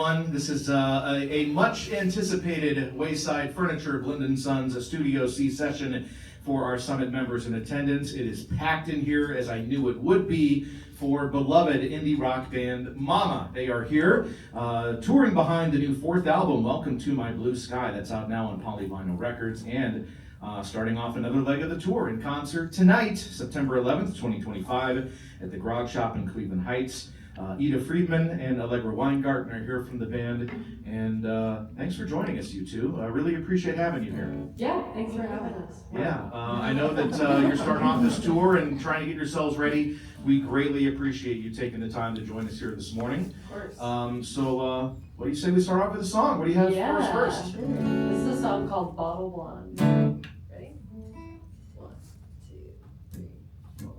everyone. This is a much anticipated Wayside Furniture Blond & Sons Studio C session for our summit members in attendance. It is packed in here, as I knew it would be, for beloved indie rock band Momma. They are here touring behind the new fourth album, Welcome to My Blue Sky. That's out now on Polyvinyl Records, and starting off another leg of the tour in concert tonight, September 11th, 2025, at the Grog Shop in Cleveland Heights. Ida Friedman and Allegra Weingarten are here from the band, and thanks for joining us, you two. I really appreciate having you here. Yeah, thanks for having us. Yeah, I know that you're starting off this tour and trying to get yourselves ready. We greatly appreciate you taking the time to join us here this morning. Of course. So what do you say we start off with a song? What do you have for us first? This is a song called Bottle Blond. Ready? 1, 2, 3, 4.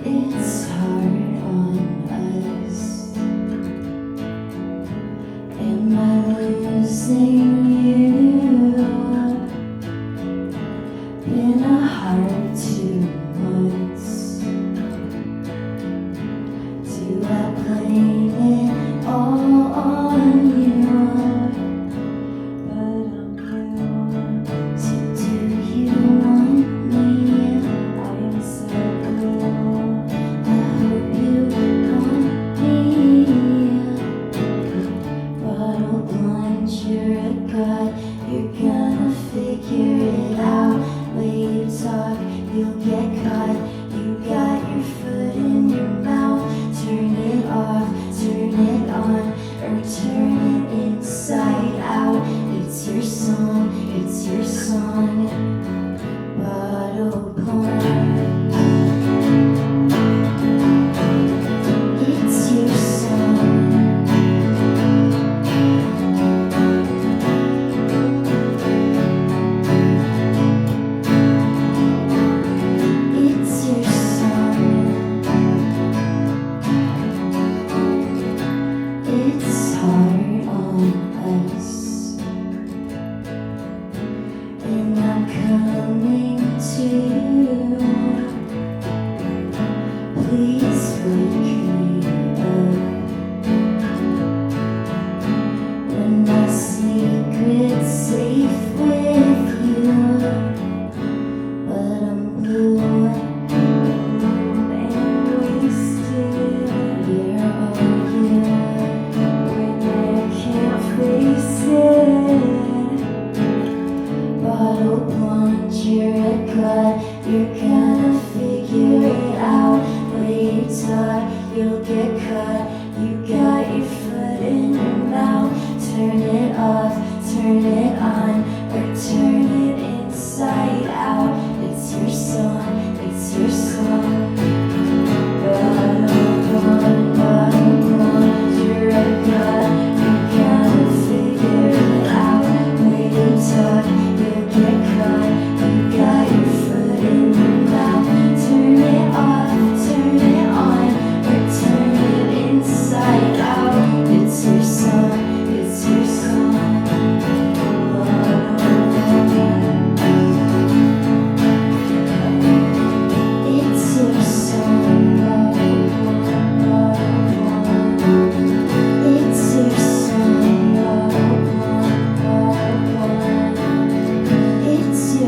It's hard on us. Am I losing you? Been a hard 2 months. Do I blame it all on you? But I'm you. So do you want me? I'm so blue. I hope you want me. Bottle blind, you're a god. You're gonna figure it out. Way you talk, you'll get caught. You got your foot in your mouth. Turn it off, turn it on, or turn it inside out. It's your song, it's your song. Bottle blonde. It's your song. It's your song. It's hard on us, and I'm coming to. Please wake me up when my secret's safe with you. But I'm blue and wasted. Where are you when I can't face it? Bottle blonde, you're a god. You're gonna figure it out. Way you talk, you'll get caught. You got your foot in your mouth. Turn it off, turn it on, or turn it inside out. It's your song, it's your song. Bottle blonde, you're a god. You gotta figure it out. Way you talk, you'll get caught. You got your foot in your mouth. Turn it off, turn it on, or turn it inside out. It's your song, it's your song. It's your song. It's your song. It's your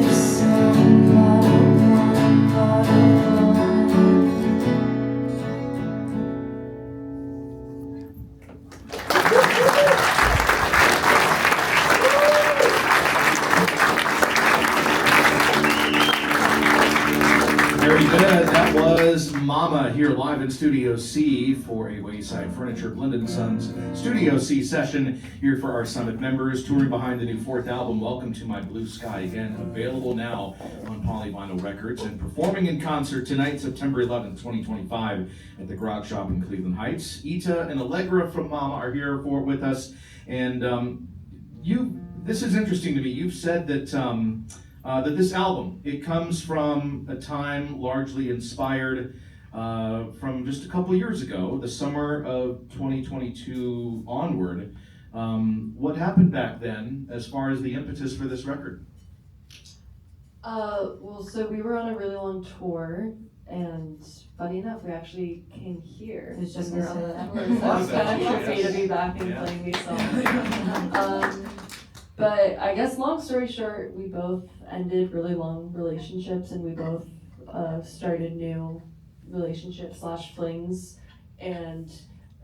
Very good. That was Momma here live in Studio C for a Wayside Furniture Blond & Sons Studio C session here for our summit members, touring behind the new fourth album, Welcome to My Blue Sky. Again, available now on Polyvinyl Records and performing in concert tonight, September 11th, 2025, at the Grog Shop in Cleveland Heights. Ita and Allegra from Momma are here with us, and this is interesting to me. You've said that that this album, it comes from a time largely inspired from just a couple years ago, the summer of 2022 onward. What happened back then as far as the impetus for this record? Well, so we were on a really long tour, and funny enough, we actually came here. I was just when we gonna were say on that. the tour, so I was kind of Yes. happy to be back and Yeah. playing these songs. But I guess long story short, we both ended really long relationships, and we both started new relationships / flings, and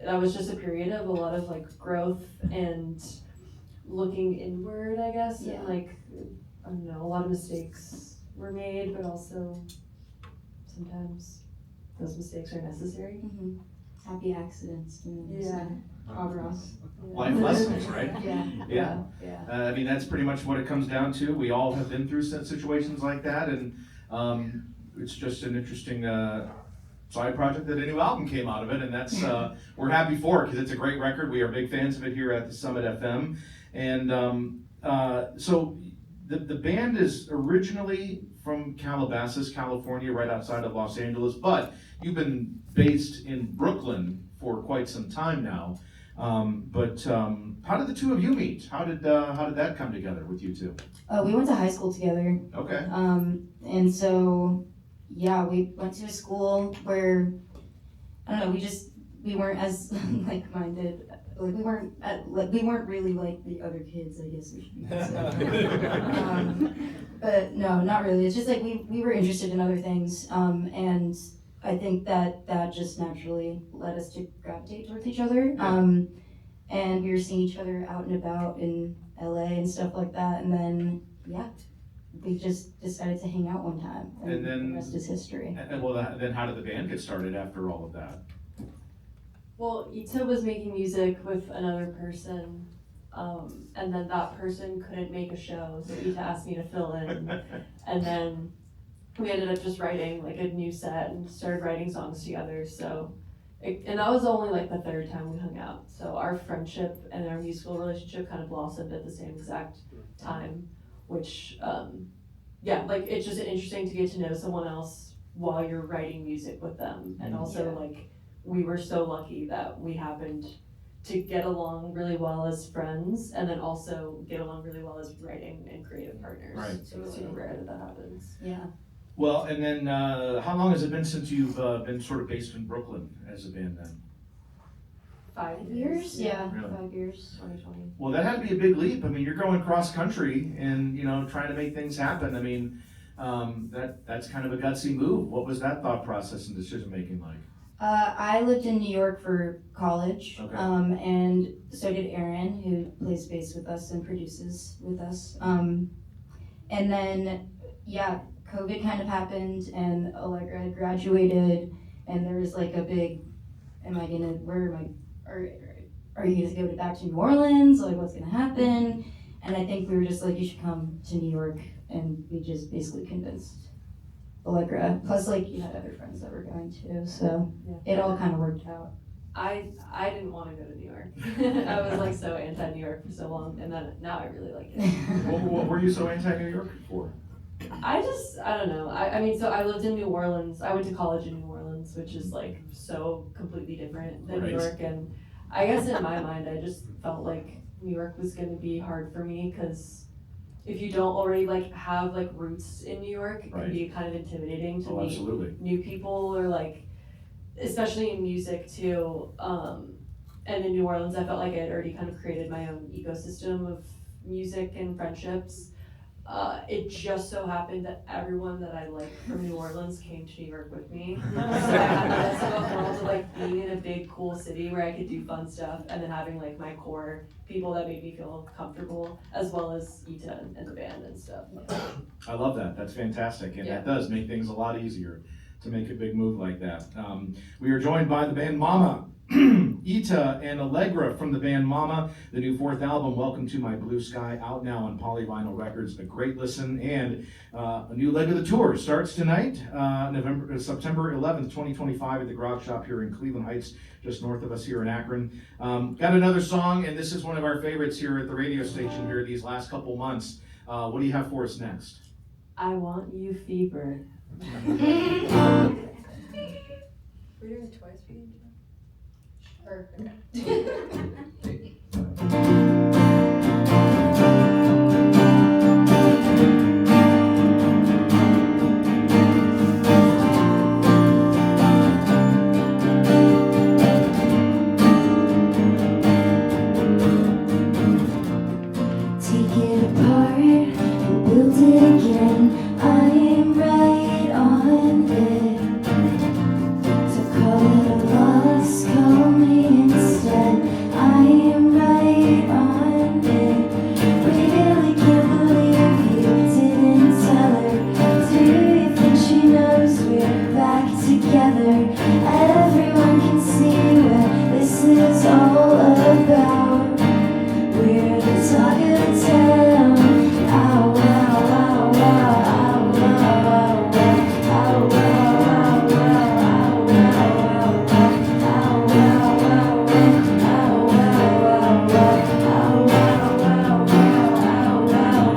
that was just a period of a lot of like growth and looking inward, I guess, Yeah. and like, I don't know, a lot of mistakes were made, but also sometimes those mistakes are necessary. Mhm. Happy accidents, Yeah. progress. Life lessons, right? Yeah. Yeah. Yeah. I mean, that's pretty much what it comes down to. We all have been through situations like that, and it's just an interesting side project that a new album came out of it, and that's we're happy for it because it's a great record. We are big fans of it here at the Summit FM, and so the band is originally from Calabasas, California, right outside of Los Angeles, but you've been based in Brooklyn for quite some time now. But how did the two of you meet? How did that come together with you two? We went to high school together. Okay. And so, yeah, we went to a school where, I don't know, we weren't as like-minded. Like we weren't really like the other kids, I guess we should say. But no, not really. It's just like we were interested in other things. And I think that just naturally led us to gravitate towards each other. And we were seeing each other out and about in LA and stuff like that. And then, yeah, we just decided to hang out one time. And then the rest is history. And well, then how did the band get started after all of that? Well, Ita was making music with another person, and then that person couldn't make a show, so Ita asked me to fill in, and then we ended up just writing like a new set and started writing songs together. So, and that was only like the third time we hung out. So our friendship and our musical relationship kind of blossomed at the same exact time, which, yeah, like it's just interesting to get to know someone else while you're writing music with them, and also like. We were so lucky that we happened to get along really well as friends, and then also get along really well as writing and creative partners. Right. So it's super rare that happens. Yeah. Well, and then how long has it been since you've been sort of based in Brooklyn as a band then? 5 years? Yeah, Really? 5 years. 2020. Well, that had to be a big leap. I mean, you're going cross country and, trying to make things happen. I mean, that's kind of a gutsy move. What was that thought process and decision making like? I lived in New York for college, Okay. and so did Aaron, who plays bass with us and produces with us. And then, yeah, COVID kind of happened, and Allegra had graduated, and there was like a big, are you gonna go back to New Orleans? Like, what's gonna happen? And I think we were just like, you should come to New York, and we just basically convinced Allegra. Plus, like, you had other friends that were going too, so Yeah. it all kind of worked out. I didn't want to go to New York. I was like so anti-New York for so long, and then now I really like it. What were you so anti-New York for? I don't know. I mean, so I lived in New Orleans. I went to college in New Orleans, which is like so completely different than New Right. York. And I guess in my mind, I just felt like New York was going to be hard for me because if you don't already like have like roots in New York, it Right. can be kind of intimidating to Oh, meet absolutely. new people, or like, especially in music too. And in New Orleans, I felt like I had already kind of created my own ecosystem of music and friendships. It just so happened that everyone that I liked from New Orleans came to New York with me. So I had the best of both worlds of like being in a big, cool city where I could do fun stuff, and then having like my core people that made me feel comfortable, as well as Ita and the band and stuff. I love that. That's fantastic. And that does make things a lot easier to make a big move like that. We are joined by the band Momma. Ita and Allegra from the band Momma, the new 4th album, Welcome to My Blue Sky, out now on Polyvinyl Records. A great listen, and a new leg of the tour starts tonight, September 11th, 2025 at the Grog Shop here in Cleveland Heights, just north of us here in Akron. Got another song, and this is one of our favorites here at the radio station here these last couple months. What do you have for us next? I Want You Fever. We're doing it twice for you, Joe? Or, Take it apart and build it again. I am right on it. So call it a loss, call me instead. I am right on it. Really can't believe you didn't tell her. Do you think she knows we're back together? Everyone can see what this is all about. We're the talk of the town. Ow, ow, ow, ow, ow, ow, ow, ow, ow,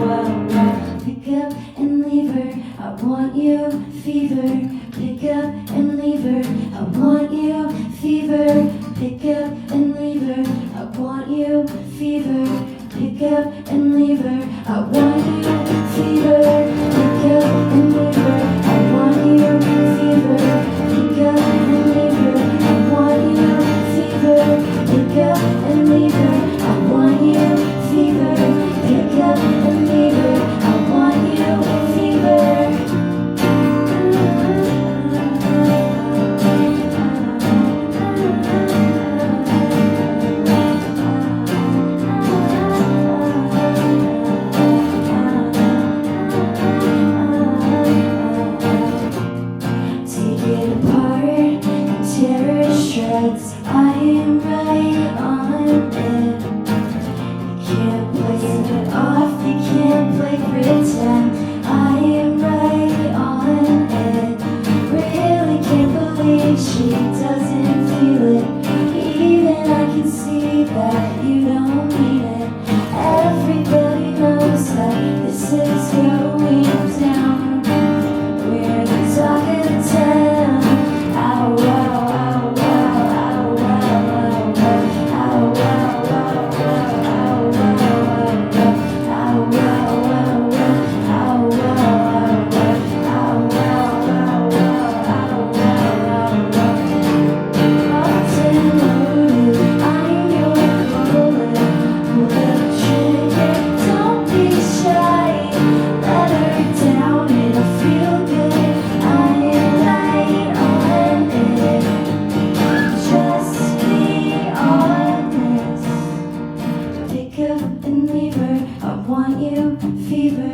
ow, pick up and leave her. I want you, fever. Pick up and leave her. I want you, fever. Pick up and leave her. I want you, fever. Pick up and leave her. I want you, fever. Pick up and leave her. I want you, fever. Pick up and leave her. I want you, fever. Pick up and leave her. I want you, fever. Pick up and leave her. I want you, fever. Take it apart and tear it shreds. I am right on it. You can't play it off, you can't play pretend. I am right on it. Really can't believe she doesn't feel it. Even I can see that you don't mean it. Everybody knows that this is going down. We're the talk of the town. Ow, ow, ow, ow, ow, ow, ow, ow, ow, ow, don't be shy. Let her down, it'll feel good. I am right on it. Just be honest. Pick up and leave her. I want you, fever.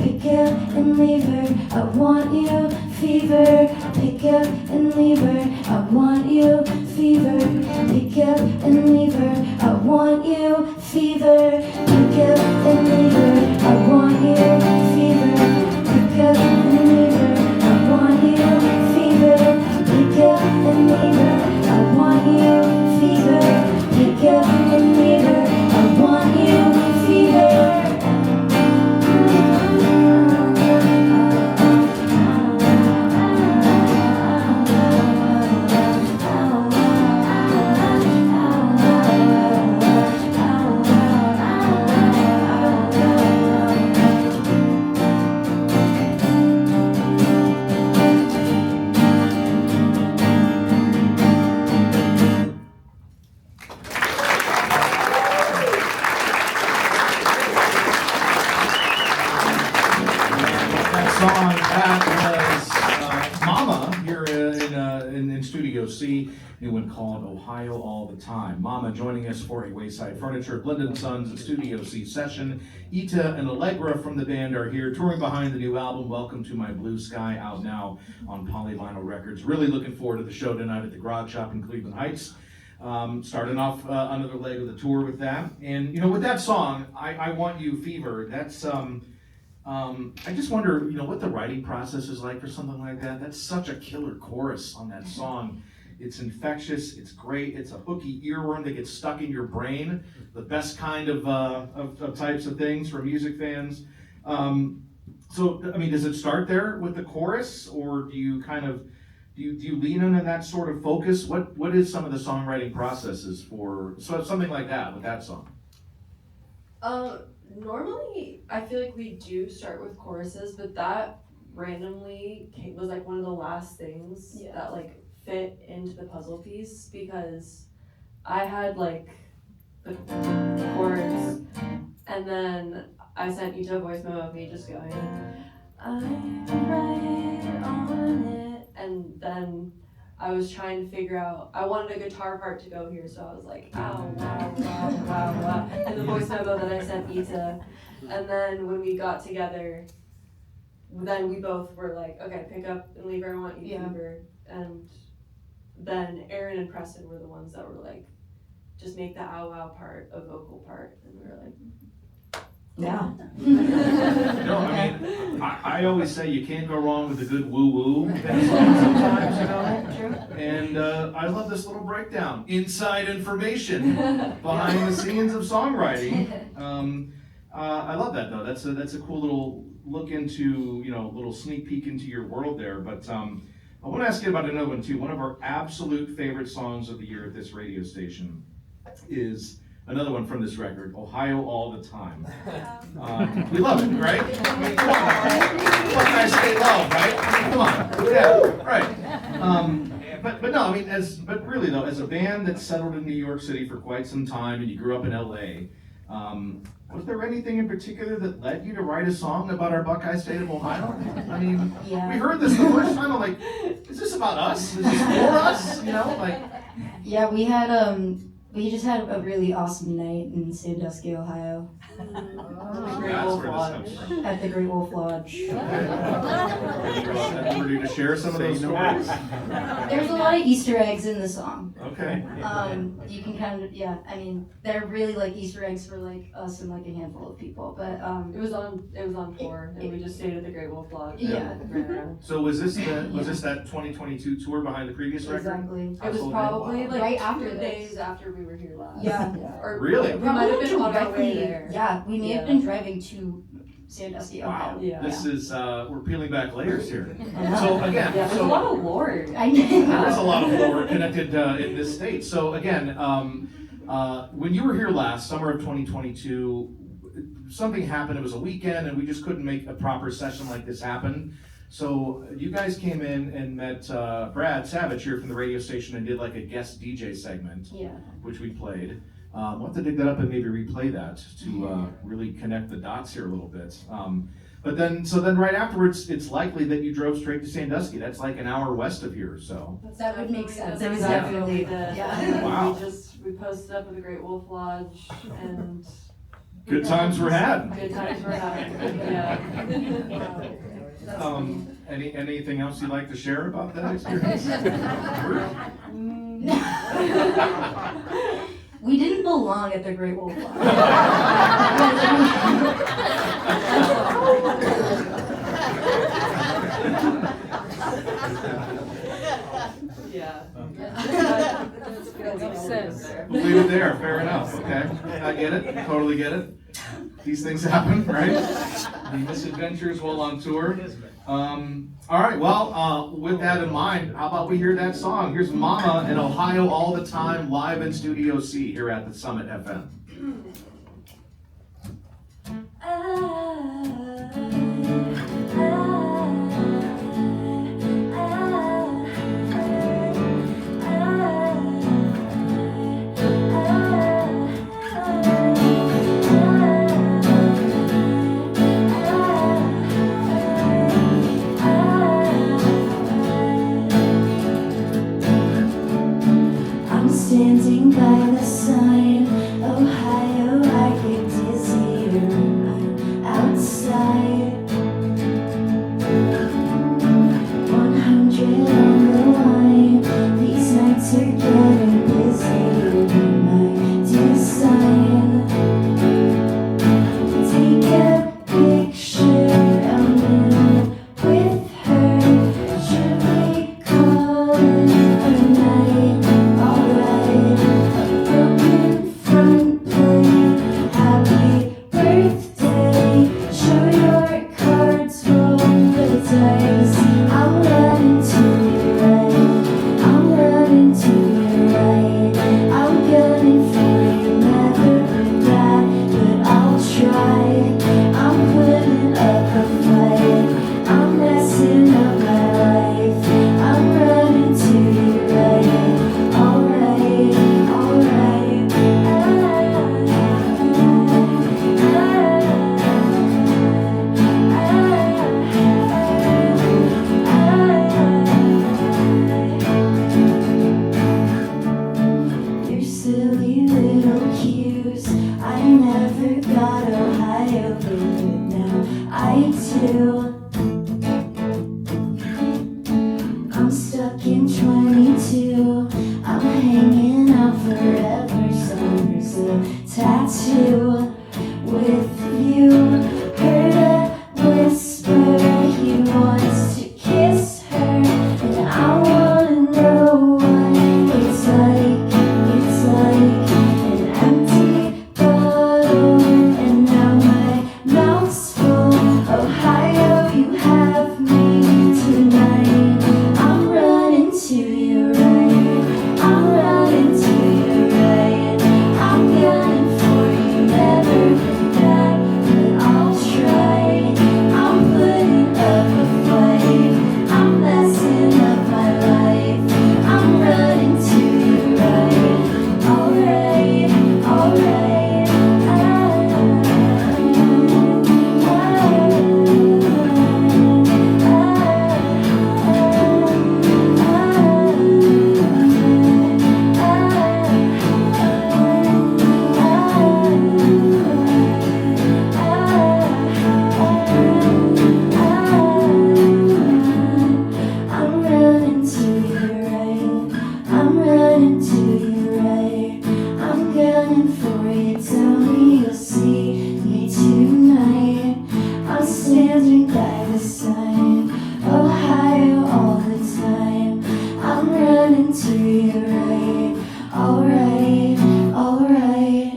Pick up and leave her. I want you, fever. Pick up and leave her. I want you, fever. Pick up and leave her. I want you, fever. Pick up and leave her. I want you, fever. Pick up and leave her. I want you, fever. Pick up and leave her. I want you, fever. Pick up and leave her. I want you, fever. That was Momma here in Studio C, new one called Ohio All the Time. Momma joining us for a Wayside Furniture, Blend & Sons Studio C session. Ita and Allegra from the band are here touring behind the new album, Welcome to My Blue Sky, out now on Polyvinyl Records. Really looking forward to the show tonight at the Garage Shop in Cleveland Heights. Starting off another leg of the tour with that. And, you know, with that song, I Want You, Fever, that's... I just wonder, you know, what the writing process is like for something like that. That's such a killer chorus on that song. It's infectious, it's great, it's a hooky earworm that gets stuck in your brain. The best kind of types of things for music fans. So, I mean, does it start there with the chorus, or do you kind of, do you lean into that sort of focus? What is some of the songwriting processes for, so something like that, with that song? Normally, I feel like we do start with choruses, but that randomly was like one of the last things that like fit into the puzzle piece, because I had like the chords, and then I sent you to a voice memo of me just going, I'm right on it, and then I was trying to figure out, I wanted a guitar part to go here, so I was like, ow, wow, wow, wow, wow, and the voice memo that I sent Ita, and then when we got together, then we both were like, okay, pick up and leave her, I want you, Fever, and then Aaron and Preston were the ones that were like, just make the ow wow part a vocal part, and we were like, Yeah. No, I mean, I always say you can't go wrong with a good woo-woo in a song sometimes, you know? True. And I love this little breakdown, inside information behind the scenes of songwriting. I love that though. That's a cool little look into, you know, little sneak peek into your world there. But I want to ask you about another one too. One of our absolute favorite songs of the year at this radio station is another one from this record, Ohio All the Time. We love it, right? I mean, come on. What can I say? Love, right? I mean, come on. Yeah, right. But no, I mean, but really though, as a band that settled in New York City for quite some time, and you grew up in LA, was there anything in particular that led you to write a song about our Buckeye State of Ohio? I mean, we heard this the first time, I'm like, is this about us? Is this for us? You know, like. Yeah, we just had a really awesome night in Sandusky, Ohio, That's where this comes from. at the Great Wolf Lodge. Ready to share some of those stories? There's a lot of Easter eggs in the song. Okay. You can kind of, I mean, they're really like Easter eggs for like us and like a handful of people, but it was on tour, and we just stayed at the Great Wolf Lodge. Yeah. So was this that 2022 tour behind the previous record? exactly. It was Household probably name? like Right after 2 this. days after we were here last. Yeah. Or Really? we might have been on our way there. Yeah, we may have been driving to Sandusky, Wow. Ohio. Yeah. This is we're peeling back layers here. know. So again, Yeah, there's a lot of lore. I there's a know. lot of lore connected in this state. So again, when you were here last, summer of 2022, something happened. It was a weekend, and we just couldn't make a proper session like this happen. So you guys came in and met Brad Savage here from the radio station and did like a guest DJ segment, Yeah. which we played. We'll have to dig that up and maybe replay that to really connect the dots here a little bit. But then right afterwards, it's likely that you drove straight to Sandusky. That's like an hour west of here, so. That would make sense. That was Yeah. definitely the. Yeah. Wow. We posted up at the Great Wolf Lodge, and Good times were had. good times were having. Yeah. Anything else you'd like to share about that experience? We didn't belong at the Great Wolf Lodge. Yeah. Makes sense. We'll leave it there, fair enough, okay? I get it, totally get it. These things happen, right? The misadventures while on tour. All right, well, with that in mind, how about we hear that song? Here's Momma and Ohio All the Time, live in Studio C here at the Summit FM. I'm standing by the sign, Ohio 22. I'm stuck in 22. I'm hanging out forever. Summer's a tattoo with you. Heard a whisper he wants to kiss her, and I wanna know what it's like. It's like an empty bottle, and now my mouth's full. Ohio, you have me tonight. I'm running to you right. I'm running to you right. I'm gunning for you, never been back, but I'll try. I'm putting up a fight. I'm messing up my life. I'm running to you right. Alright, alright. I'm running to you right. I'm running to you right. I'm gunning for you. Tell me you'll see me tonight. I'm standing by the sign. Ohio all the time. I'm running to you right. Alright, alright.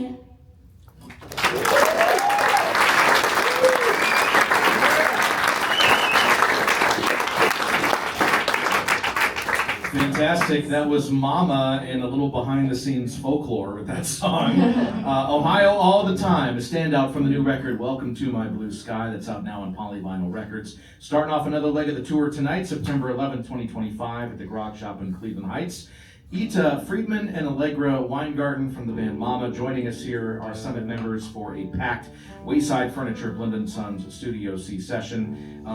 Fantastic. That was Momma and a little behind the scenes folklore with that song. Ohio All the Time, a standout from the new record, Welcome to My Blue Sky, that's out now on Polyvinyl Records. Starting off another leg of the tour tonight, September 11th, 2025 at the Grog Shop in Cleveland Heights. Ita Friedman and Allegra Weingarten from the band Momma joining us here, our Summit members, for a packed Wayside Furniture Blind Sons Studio C session.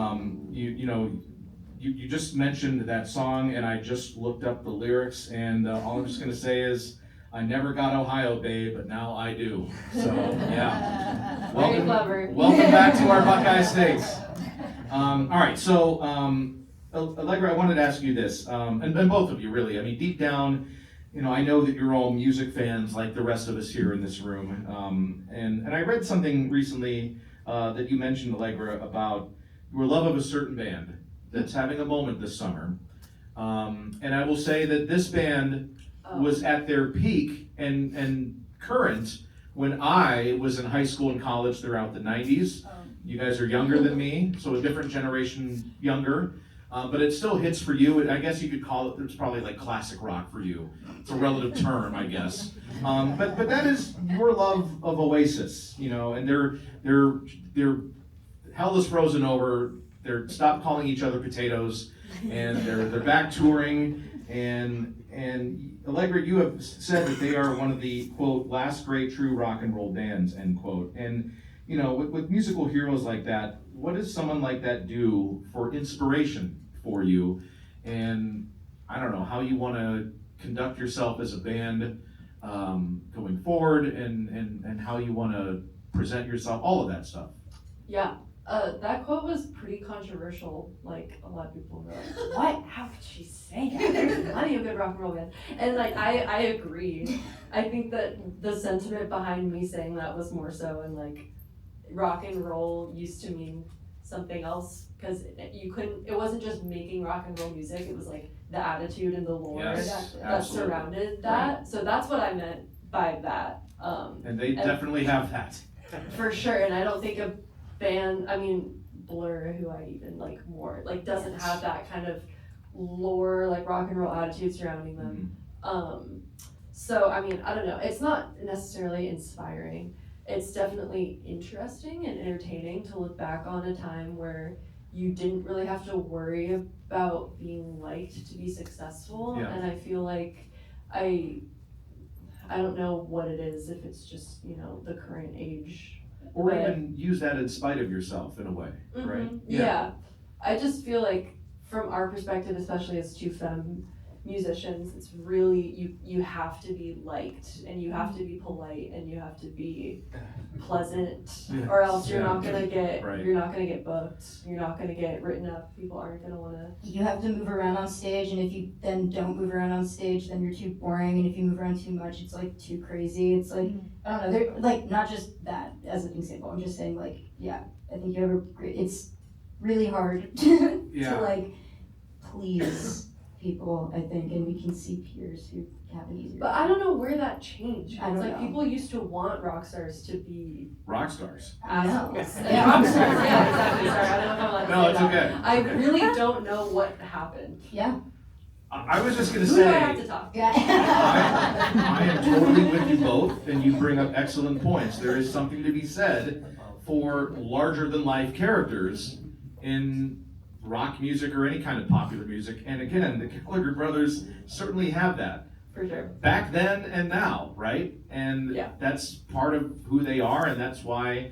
You just mentioned that song, and I just looked up the lyrics, and all I'm just going to say is, I never got Ohio, babe, but now I do. So, yeah. Very clever. Welcome back to our Buckeye States. All right, so Allegra, I wanted to ask you this, and both of you really. I mean, deep down, I know that you're all music fans like the rest of us here in this room. And I read something recently that you mentioned, Allegra, about your love of a certain band that's having a moment this summer. And I will say that this band was at their peak and current when I was in high school and college throughout the 90s. You guys are younger than me, so a different generation younger. But it still hits for you. I guess you could call it, it's probably like classic rock for you. It's a relative term, I guess. But that is your love of Oasis, and they're hell is frozen over. They're stopped calling each other potatoes, and they're back touring. And Allegra, you have said that they are one of the, quote, last great true rock and roll bands, end quote. And with musical heroes like that, what does someone like that do for inspiration for you? And I don't know how you want to conduct yourself as a band going forward, and how you want to present yourself, all of that stuff. Yeah. That quote was pretty controversial. Like, a lot of people were like, what? How could she say that? There's plenty of good rock and roll bands. And like, I agree. I think that the sentiment behind me saying that was more so in like, rock and roll used to mean something else, because it wasn't just making rock and roll music, it was like the attitude and the lore that surrounded that. Right. So that's what I meant by that. And they definitely have that. For sure, and I don't think a band, Blur, who I even like more, like doesn't have that kind of lore, like rock and roll attitude surrounding them. So I don't know, it's not necessarily inspiring. It's definitely interesting and entertaining to look back on a time where you didn't really have to worry about being liked to be successful. Yeah. And I feel like I don't know what it is, if it's just, the current age. Or even use that in spite of yourself in a way, right? Yeah. I just feel like from our perspective, especially as two femme musicians, it's really, you have to be liked, and you have to be polite, and you have to be pleasant, Yeah. or else you're Yeah. not gonna get, Right. you're not gonna get booked, you're not gonna get written up, people aren't gonna wanna. You have to move around on stage, and if you then don't move around on stage, then you're too boring, and if you move around too much, it's like too crazy. It's like, I don't know, they're like, not just that as an example, I'm just saying like, yeah, I think you have a great, it's really hard Yeah. to like please people, I think, and we can see peers who have an easier. But I don't know where that changed. I don't It's like know. people used to want rock stars to be Rock stars. I know. assholes. Yeah. Rock stars, yeah, exactly. Sorry, I don't know if I'm allowed to No, say it's that. okay. I really don't know what happened. Yeah. I was just gonna Who do I have say, to talk to? Yeah. I am totally with you both, and you bring up excellent points. There is something to be said for larger than life characters in rock music or any kind of popular music. And again, the Gallagher brothers certainly have that. For sure. Back then and now, right? And Yeah. that's part of who they are, and that's why,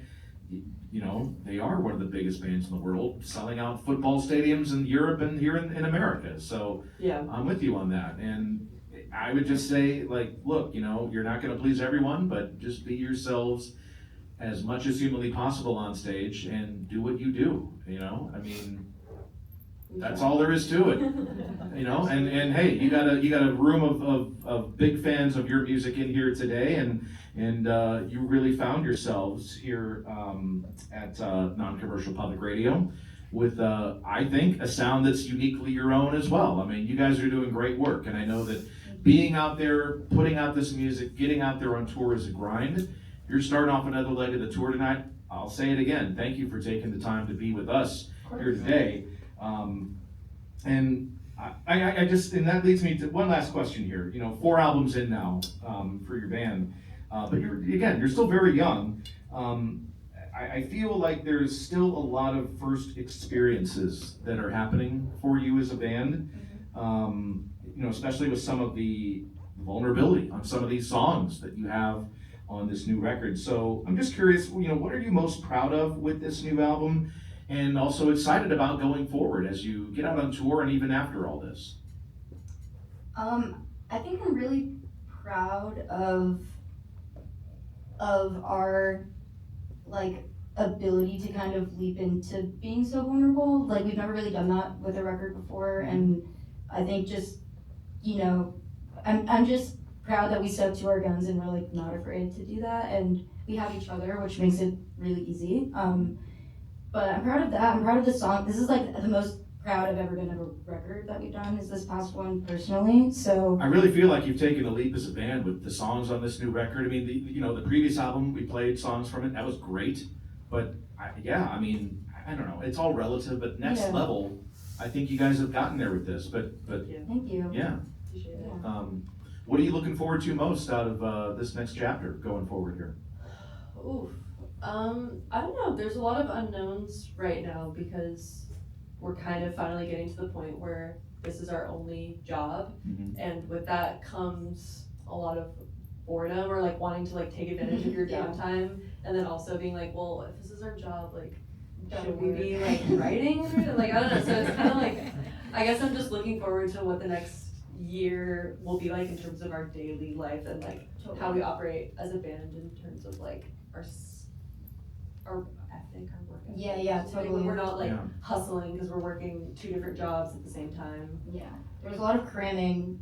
you know, they are one of the biggest bands in the world, selling out football stadiums in Europe and here in America. So Yeah. I'm with you on that. And I would just say, like, look, you know, you're not gonna please everyone, but just be yourselves as much as humanly possible on stage and do what you do, you know? I mean, that's all there is to it. You know, and hey, you got a room of big fans of your music in here today, and you really found yourselves here at Non-Commercial Public Radio with I think a sound that's uniquely your own as well. I mean, you guys are doing great work, and I know that being out there, putting out this music, getting out there on tour is a grind. You're starting off another leg of the tour tonight. I'll say it again. Thank you for taking the time to be with us here today. And I just, and that leads me to one last question here. You know, 4 albums in now for your band, but you're still very young. I feel like there's still a lot of first experiences that are happening for you as a band. You know, especially with some of the vulnerability on some of these songs that you have on this new record. So I'm just curious, you know, what are you most proud of with this new album? And also excited about going forward as you get out on tour and even after all this? I think I'm really proud of our like ability to kind of leap into being so vulnerable. Like we've never really done that with a record before, and I think just, you know, I'm just proud that we stuck to our guns and we're like not afraid to do that, and we have each other, which makes it really easy. But I'm proud of that. I'm proud of the song. This is like the most proud I've ever been of a record that we've done, is this past one personally. So I really feel like you've taken a leap as a band with the songs on this new record. I mean, the previous album, we played songs from it. That was great. But I don't know. It's all relative, but next Yeah. level, I think you guys have gotten there with this. But thank you. yeah. Appreciate it. Yeah. What are you looking forward to most out of this next chapter going forward here? Oof. I don't know. There's a lot of unknowns right now because we're kind of finally getting to the point where this is our only job, and with that comes a lot of boredom or like wanting to like take advantage of your Yeah. downtime, and then also being like, well, if this is our job, like, Gotta should we work. be like writing? Like, I don't know. So it's kind of like, I guess I'm just looking forward to what the next year will be like in terms of our daily life and like how we operate as a band in terms of like our ethic, our work ethic. Yeah, Like, totally. we're not like Yeah. hustling because we're working 2 different jobs at the same time. Yeah, there's a lot of cramming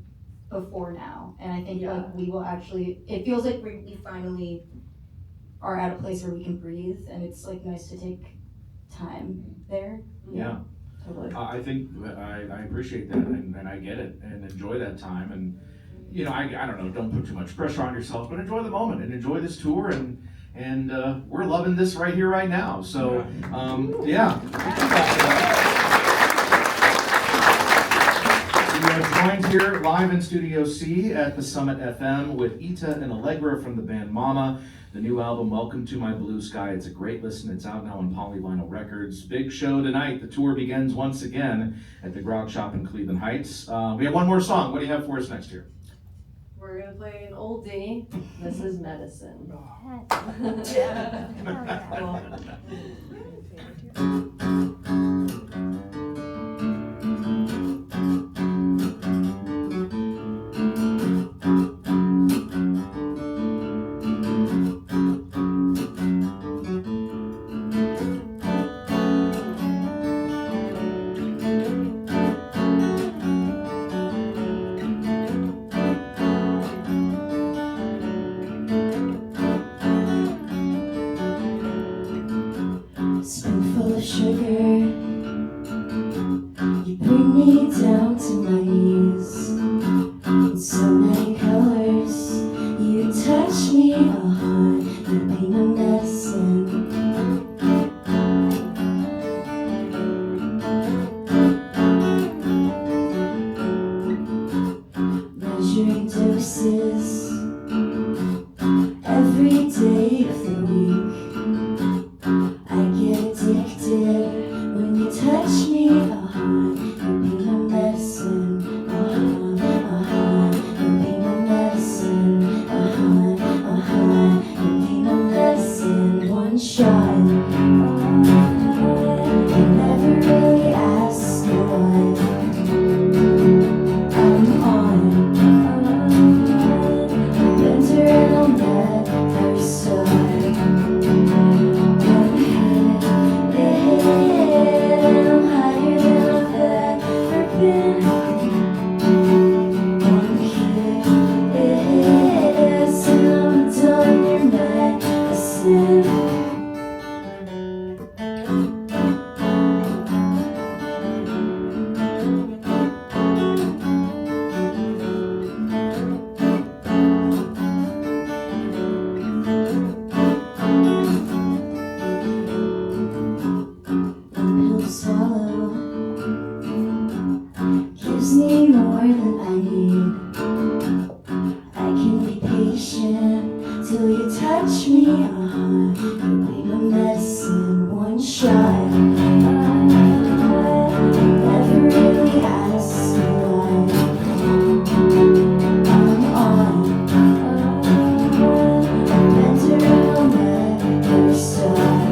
before now, and I think Yeah. like we will actually, it feels like we finally are at a place where we can breathe, and it's like nice to take time there. Yeah. Totally. I think I appreciate that, and I get it, and enjoy that time, and you know, I don't know, don't put too much pressure on yourself, but enjoy the moment and enjoy this tour, and we're loving this right here, right now. So yeah. We are joined here live in Studio C at the Summit FM with Ita and Allegra from the band Momma. The new album, Welcome to My Blue Sky. It's a great listen. It's out now on Polyvinyl Records. Big show tonight. The tour begins once again at the Grog Shop in Cleveland Heights. We have one more song. What do you have for us next year? We're gonna play an oldie. This is Medicine. Spoonful of sugar, you bring me down to my knees. In so many colors, you touch me, you be my medicine. Measuring doses every day of the week. I get addicted when you touch me, you be my medicine, you be my medicine, you be my medicine. One shot, I never really asked what I'm on. Been around that first start. Swallow gives me more than I need. I can be patient till you touch me. You be my medicine. One shot. Never really asked why I'm on. Bent around that first start.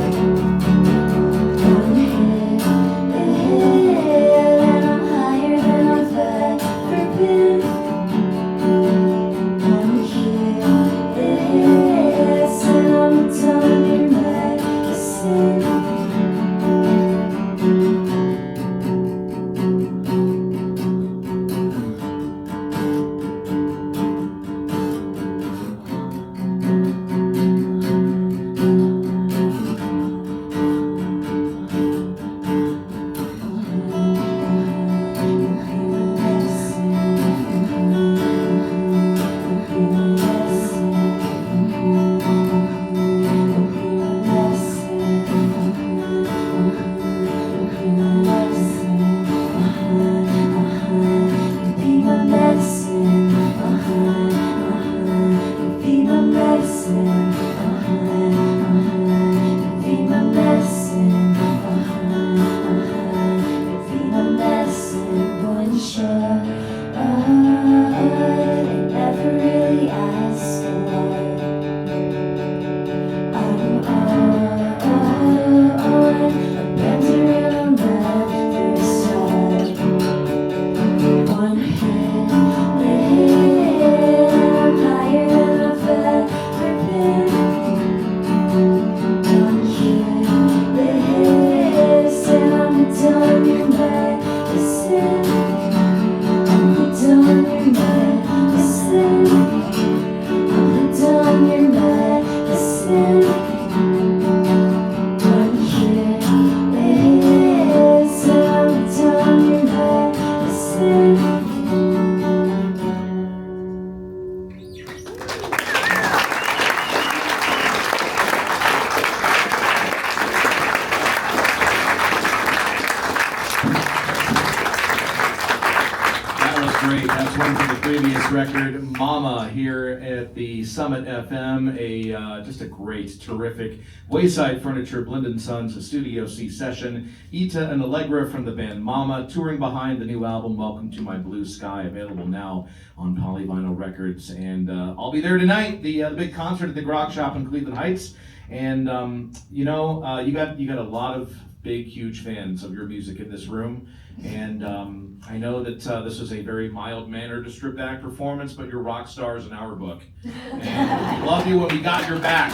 Great. That's one from the previous record, Momma, here at the Summit FM. Just a great, terrific Wayside Furniture, Blind & Sons, a Studio C session. Ita and Allegra from the band Momma, touring behind the new album, Welcome to My Blue Sky, available now on Polyvinyl Records. And I'll be there tonight, the big concert at the Grog Shop in Cleveland Heights. And you got a lot of big, huge fans of your music in this room. And I know that this is a very mild-mannered stripped back performance, but you're rock stars in our book. And we love you when we got your back.